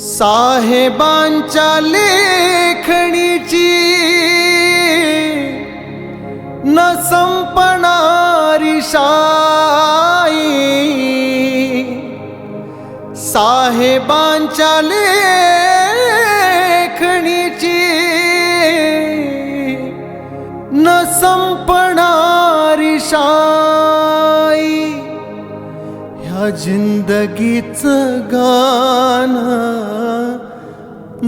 साहेबांच्या लेखणीची न संपणारी शाई, साहेबांच्या लेखणीची न संपणारी शाई, ह्या जिंदगीचं गाणं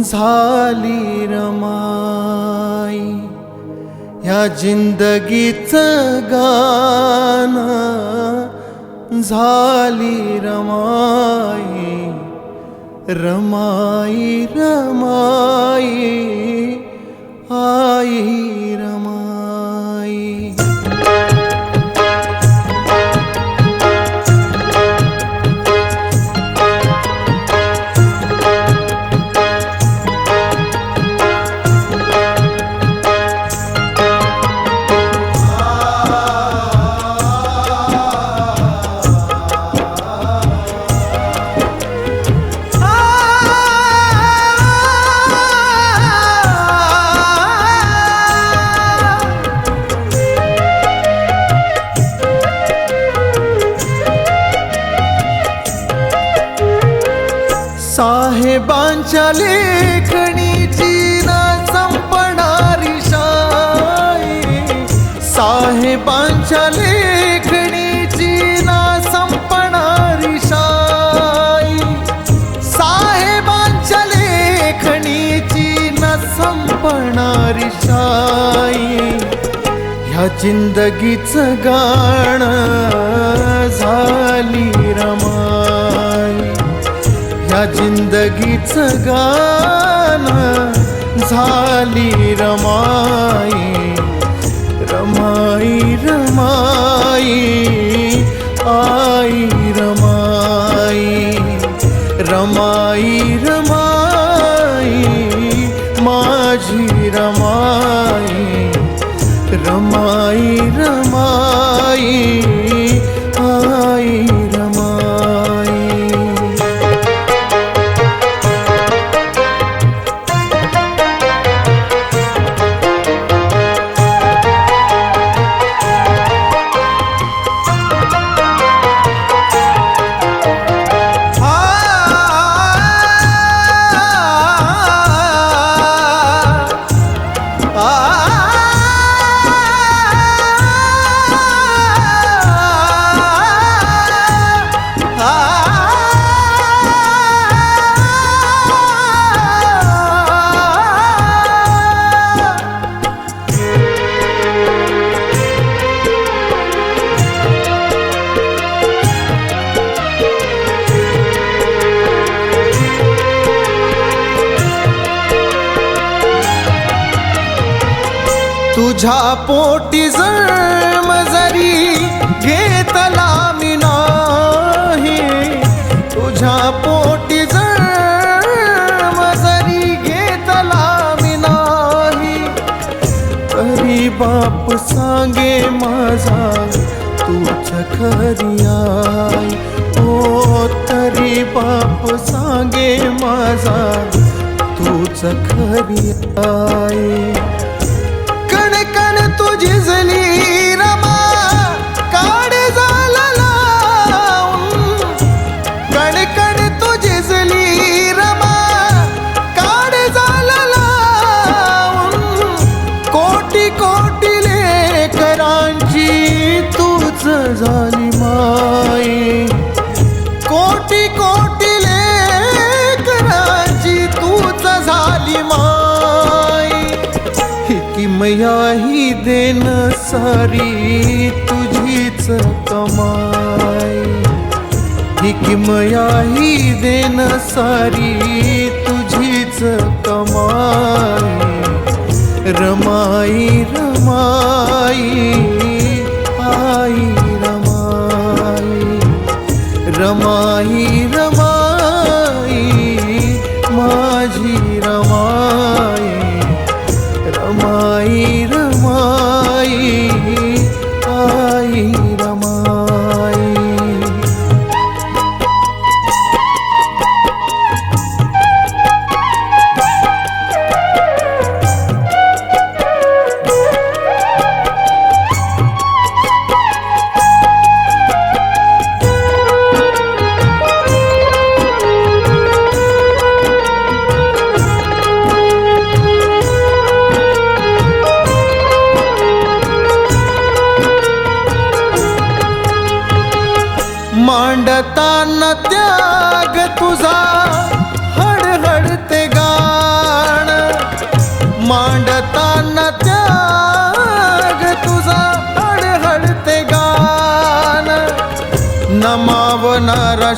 झाली रमाई, ह्या जिंदगीचं गाणं झाली रमाई, रमाई रमाई आई रमाई। साहेबांच्या लेखणीची न संपणारी शाई, साहेबांच्या लेखणीची न संपणारी शाई, साहेबांच्या लेखणीची न संपणारी शाई, ह्या जिंदगीचं गाणं झाली रमाई, ह्या जिंदगीचं गाणं झाली रमाई, रमाई रमाई आई रमाई, रमाई रमाई माझी रमाई, रमाई रमाई आई रमाई। तुझ्या पोटी जन्म जरी घेतला मी नाही, तुझ्या पोटी जन्म जरी घेतला मी नाही, तरी बाप सांगे माझा तूच खरी आई, ओ तरी बाप सांगे माझा तूच खरी आई। कण तू झिजली रमा काळे झाला लावून, कण तू झिजली रमा काळे झाला लावून, कोटी कोटी लेकरांची तूच झाली माई, कोटी कोटी लेकरांची तूच झाली माई, किमया ही देन सारी तुझीच कमाई, ही किमया ही देन सारी तुझीच कमाई, रमाई रमाई आई रमाई, रमाई रमाई माझी रमाई, रमाई रमाई आई रमाई।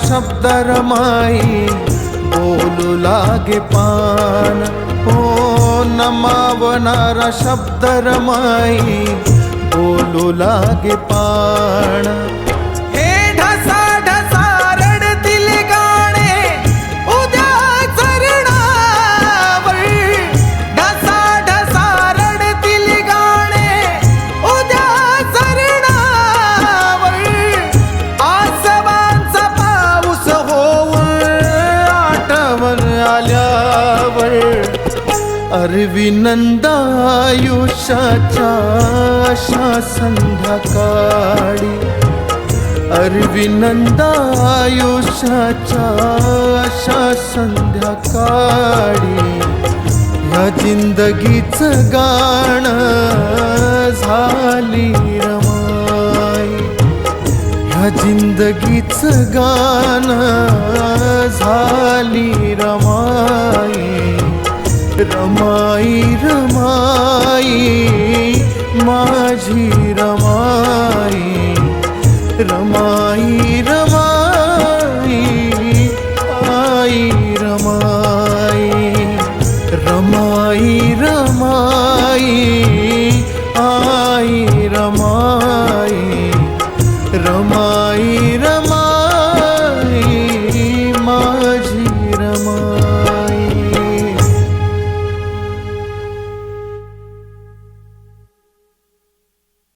शब्द रमाई बोलू लागे पान हो नमावणारा शब्द रमाई बोलू लागे पान हे ढसा ढसा रडतील गाणे उद्या चरणावर ढसा ढसा रडतील गाणे उद्या चरणावर आसवांचा पाऊस होऊन आठवण आल्यावर अरविनंदा आयुष्याच्या अशा संध्याकाळी अरविनंदा आयुष्याच्या अशा संध्याकाळी ह्या जिंदगीचं गाणं झाली रमाई ह्या जिंदगीचं गाणं झाली रमाई रमाई रमाई माझी रमाई रमाई रमाई आई रमाई रमाई रमाई आई रमाई रमाई